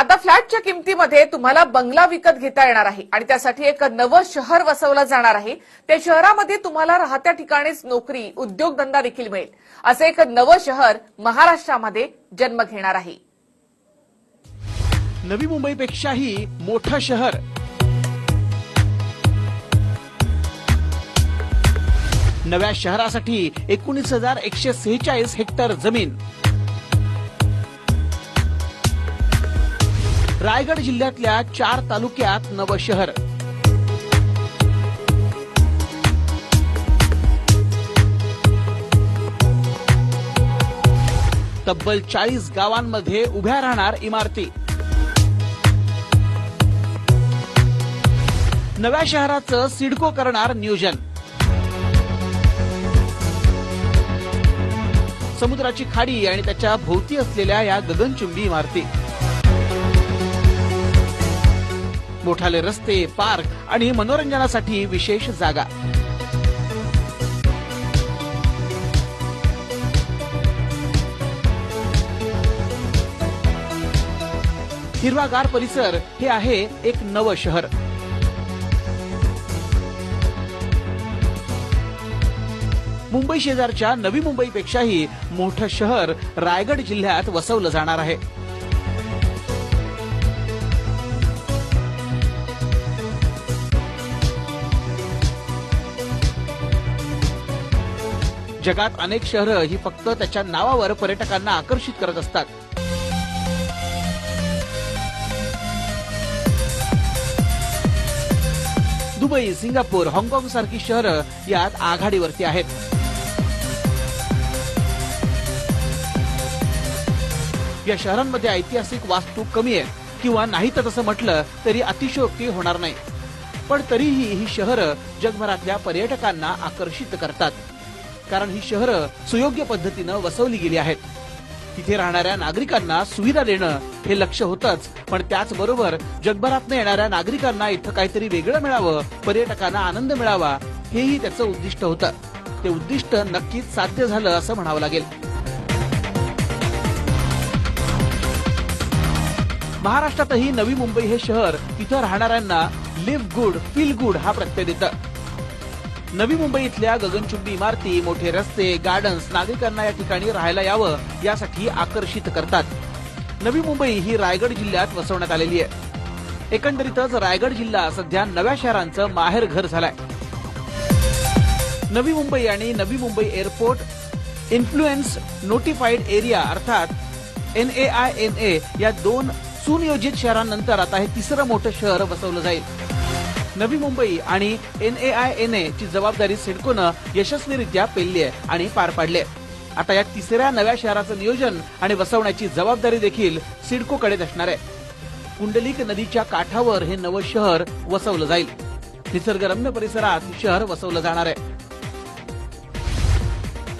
आता फ्लॅटच्या किमतीमध्ये तुम्हाला बंगला विकत घेता येणार आहे आणि त्यासाठी एक नवं शहर वसवलं जाणार आहे। त्या शहरामध्ये तुम्हाला राहत्या ठिकाणीच नोकरी, उद्योगधंदा देखील मिळेल। असे एक नवं शहर महाराष्ट्रामध्ये जन्म घेणार आहे। नवी मुंबईपेक्षाही मोठं शहर, नव्या शहरासाठी 19,146 हेक्टर जमीन। रायगड जिल्ह्यातल्या 4 तालुक्यात नवं शहर। तब्बल 40 गावांमध्ये उभ्या राहणार इमारती। नव्या शहराचं सिडको करणार नियोजन। समुद्राची खाडी आणि त्याच्या भोवती असलेल्या या गगनचुंबी इमारती, मोठाले रस्ते, पार्क आणि मनोरंजनासाठी विशेष जागा। हिरवागार परिसर हे आहे एक नवं शहर। मुंबई शेजारच्या नवी मुंबईपेक्षाही मोठं शहर रायगड जिल्ह्यात वसवलं जाणार आहे। जगात अनेक शहरं ही फक्त त्याच्या नावावर पर्यटकांना आकर्षित करत असतात। दुबई, सिंगापूर, हाँगकाँग सारखी शहरं यात आघाडीवरती आहेत। या शहरांमध्ये ऐतिहासिक वास्तू कमी आहे किंवा नाही तर तसं म्हटलं तरी अतिशयोक्ती होणार नाही, पण तरीही ही शहरं जगभरातल्या पर्यटकांना आकर्षित करतात, कारण ही शहरं सुयोग्य पद्धतीनं वसवली गेली आहेत। तिथे राहणाऱ्या नागरिकांना सुविधा देणं हे लक्ष्य होतंच, पण त्याचबरोबर जगभरातून येणाऱ्या नागरिकांना इथं काहीतरी वेगळं मिळावं, पर्यटकांना आनंद मिळावा, हेही त्याचं उद्दिष्ट होतं। ते उद्दिष्ट नक्कीच साध्य झालं असं म्हणावं लागेल। महाराष्ट्रातही नवी मुंबई हे शहर तिथं राहणाऱ्यांना लिव्ह गुड, फील गुड हा प्रत्यय देतं। नवी मुंबई इथल्या गगनचुंबी इमारती, मोठे रस्ते, गार्डन्स नागरिकांना या ठिकाणी राहायला यावं यासाठी आकर्षित करतात। नवी मुंबई ही रायगड जिल्ह्यात वसवण्यात आलेली आहे। एकंदरीतच रायगड जिल्हा सध्या नव्या शहरांचं माहेर घर झालाय। नवी मुंबई आणि Navi Mumbai airport influence notified area अर्थात NAINA या 2 सुनियोजित शहरांनंतर आता हे तिसरं मोठं शहर वसवलं जाईल। नवी मुंबई आणि NAINA ची जबाबदारी सिडकोनं यशस्वीरित्या पेलली आहे आणि पार पाडली आहे। आता या तिसऱ्या नव्या शहराचं नियोजन आणि वसवण्याची जबाबदारी देखील सिडकोकडेच असणार आहे। कुंडलिक नदीच्या काठावर हे नवं शहर वसवलं जाईल। निसर्गरम्य परिसरात शहर वसवलं जाणार आहे।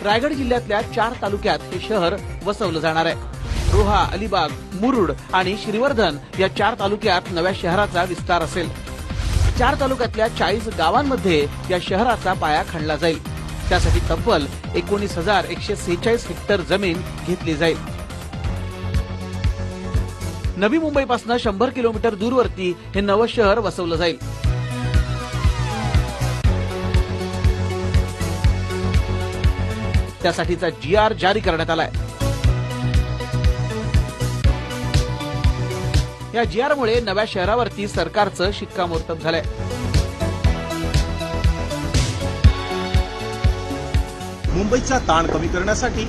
रायगड जिल्ह्यातल्या 4 तालुक्यात हे शहर वसवलं जाणार आहे। रोहा, अलिबाग, मुरुड आणि श्रीवर्धन या 4 तालुक्यात नव्या शहराचा विस्तार असेल। 4 तालुक्यातल्या 40 गावांमध्ये या शहराचा पाया खणला जाईल। त्यासाठी तब्बल 19,146 हेक्टर जमीन घेतली जाईल। नवी मुंबईपासून 100 किलोमीटर दूरवरती हे नवं शहर वसवलं जाईल। त्यासाठीचा GR जारी करण्यात आलाय। या GR मुळे नव्या शहरावरती सरकारचं शिक्कामोर्तब झालंय। मुंबईचा ताण कमी करण्यासाठी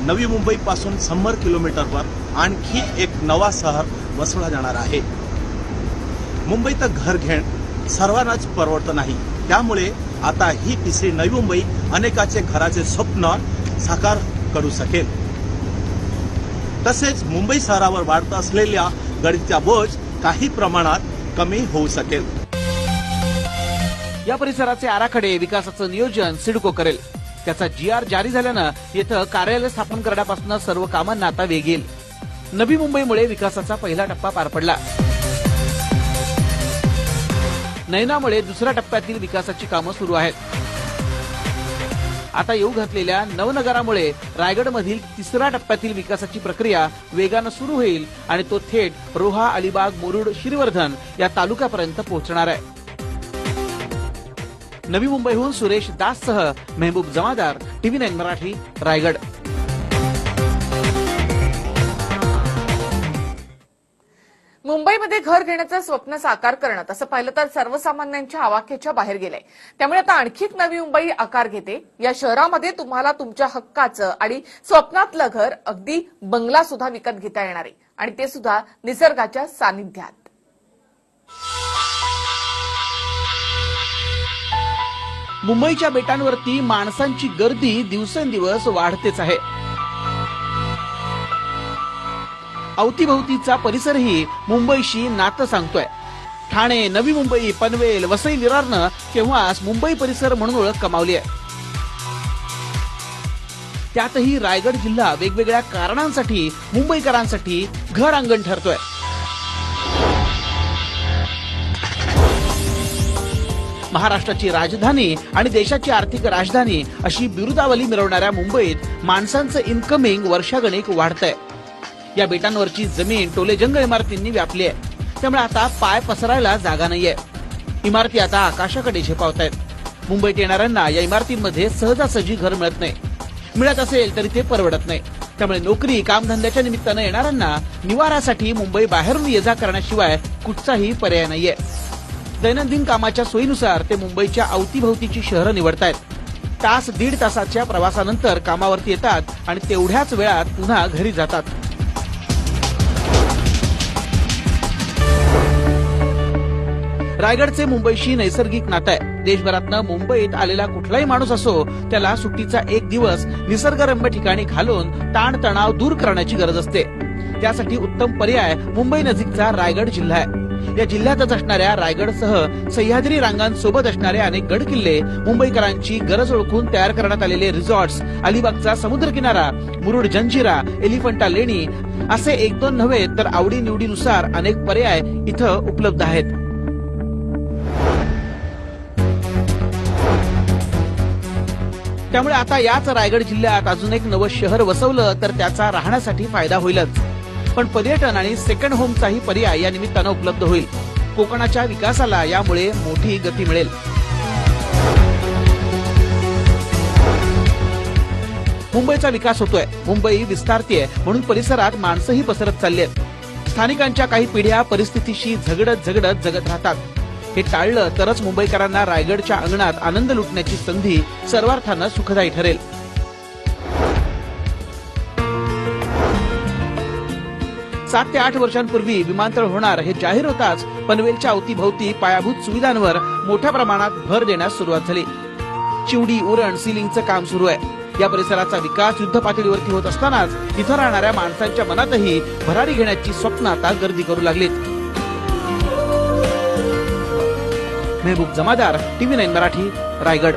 नवी मुंबई पासून 100 किलोमीटरवर आणखी एक नवा शहर वसवला जाणार आहे। मुंबईत घर घेणं सर्वांनाच परवडत नाही, त्यामुळे आता ही तिसरी नवी मुंबई अनेकाचे घराचे स्वप्न साकार करू शकेल। तसेच मुंबई शहरावर वाढत असलेल्या गडीचा बोज काही प्रमाणात कमी होऊ शकेल। या परिसराचे आराखडे, विकासाचं नियोजन सिडको करेल। त्याचा GR जारी झाल्यानं येथे कार्यालय स्थापन करण्यापासून सर्व कामांना आता वेग येईल। नवी मुंबईमुळे विकासाचा पहिला टप्पा पार पडला। नैनामुळे दुसऱ्या टप्प्यातील विकासाची कामं सुरू आहेत। आता येऊ घातलेल्या नवनगरामुळे रायगडमधील तिसऱ्या टप्प्यातील विकासाची प्रक्रिया वेगानं सुरू होईल आणि तो थेट रोहा, अलिबाग, मुरुड, श्रीवर्धन या तालुक्यापर्यंत पोहोचणार आहे. नवी मुंबईहून सुरेश दाससह मेहबूब जमादार, TV9 मराठी, रायगड. मुंबईमध्ये घर घेण्याचं स्वप्न साकार करणं तसं पाहिलं तर सर्वसामान्यांच्या आवाक्याच्या बाहेर गेलंय. त्यामुळे आता आणखी एक नवी मुंबई आकार घेते. या शहरामध्ये तुम्हाला तुमच्या हक्काचं आणि स्वप्नातलं घर, अगदी बंगला सुद्धा विकत घेता येणार आहे आणि ते सुद्धा निसर्गाच्या सानिध्यात. मुंबईच्या बेटांवरती माणसांची गर्दी दिवसेंदिवस वाढतेच आहे. अवतीभवतीचा परिसरही मुंबईशी नातं सांगतोय. ठाणे, नवी मुंबई, पनवेल, वसई विरारनं केव्हाच मुंबई परिसर म्हणून ओळख कमावली आहे. त्यातही रायगड जिल्हा वेगवेगळ्या कारणांसाठी मुंबईकरांसाठी घर अंगण ठरतोय. महाराष्ट्राची राजधानी आणि देशाची आर्थिक राजधानी अशी बिरुदावली मिरवणाऱ्या मुंबईत माणसांचं इन्कमिंग वर्षागणिक वाढतंय. या बेटांवरची जमीन टोलेजंग इमारतींनी व्यापली आहे. त्यामुळे आता पाय पसरायला जागा नाहीये. इमारती आता आकाशाकडे झेपावतायत. मुंबईत येणाऱ्यांना या इमारतींमध्ये सहजासहजी घर मिळत नाही. मिळत असेल तरी ते परवडत नाही. त्यामुळे नोकरी, कामधंद्याच्या निमित्तानं येणाऱ्यांना निवाऱ्यासाठी मुंबई बाहेरून ये जा करण्याशिवाय कुठचाही पर्याय नाहीये. दैनंदिन कामाच्या सोयीनुसार ते मुंबईच्या अवतीभवतीची शहरं निवडतायत. तास दीड तासाच्या प्रवासानंतर कामावरती येतात आणि तेवढ्याच वेळात पुन्हा घरी जातात. रायगडचे मुंबईशी नैसर्गिक नातं आहे. देशभरातनं मुंबईत आलेला कुठलाही माणूस असो, त्याला सुट्टीचा एक दिवस निसर्गरम्य ठिकाणी घालून ताणतणाव दूर करण्याची गरज असते. त्यासाठी उत्तम पर्याय मुंबई नजीकचा रायगड जिल्हा आहे. या जिल्ह्यातच असणाऱ्या रायगडसह सह्याद्री रांगांसोबत असणारे अनेक गड किल्ले, मुंबईकरांची गरज ओळखून तयार करण्यात आलेले रिसॉर्ट्स, अलिबागचा समुद्र किनारा, मुरुड जंजिरा, एलिफंटा लेणी असे एक दोन नव्हे तर आवडी निवडीनुसार अनेक पर्याय इथं उपलब्ध आहेत. त्यामुळे आता याच रायगड जिल्ह्यात अजून एक नवं शहर वसवलं तर त्याचा राहण्यासाठी फायदा होईलच. पण पर्यटन आणि सेकंड होमचाही पर्याय या निमित्तानं उपलब्ध होईल. कोकणाच्या विकासाला यामुळे मोठी गती मिळेल. मुंबईचा विकास होतोय, मुंबई विस्तारतीये म्हणून परिसरात माणसंही पसरत चालली आहेत. स्थानिकांच्या काही पिढ्या परिस्थितीशी झगडत जगत राहतात. हे टाळलं तरच मुंबईकरांना रायगडच्या अंगणात आनंद लुटण्याची संधी सर्वार्थानं सुखदायी ठरेल. 7 ते 8 वर्षांपूर्वी विमानतळ होणार हे जाहीर होताच पनवेलच्या अवतीभवती पायाभूत सुविधांवर मोठ्या प्रमाणात भर देण्यास सुरुवात झाली. चिवडी, उरण, सिलिंगचं काम सुरू आहे. या परिसराचा विकास युद्ध पातळीवरती होत असतानाच तिथं राहणाऱ्या माणसांच्या मनातही भरारी घेण्याची स्वप्न आता गर्दी करू लागलीत. मेहबूब जमादार, TV9 मराठी, रायगड.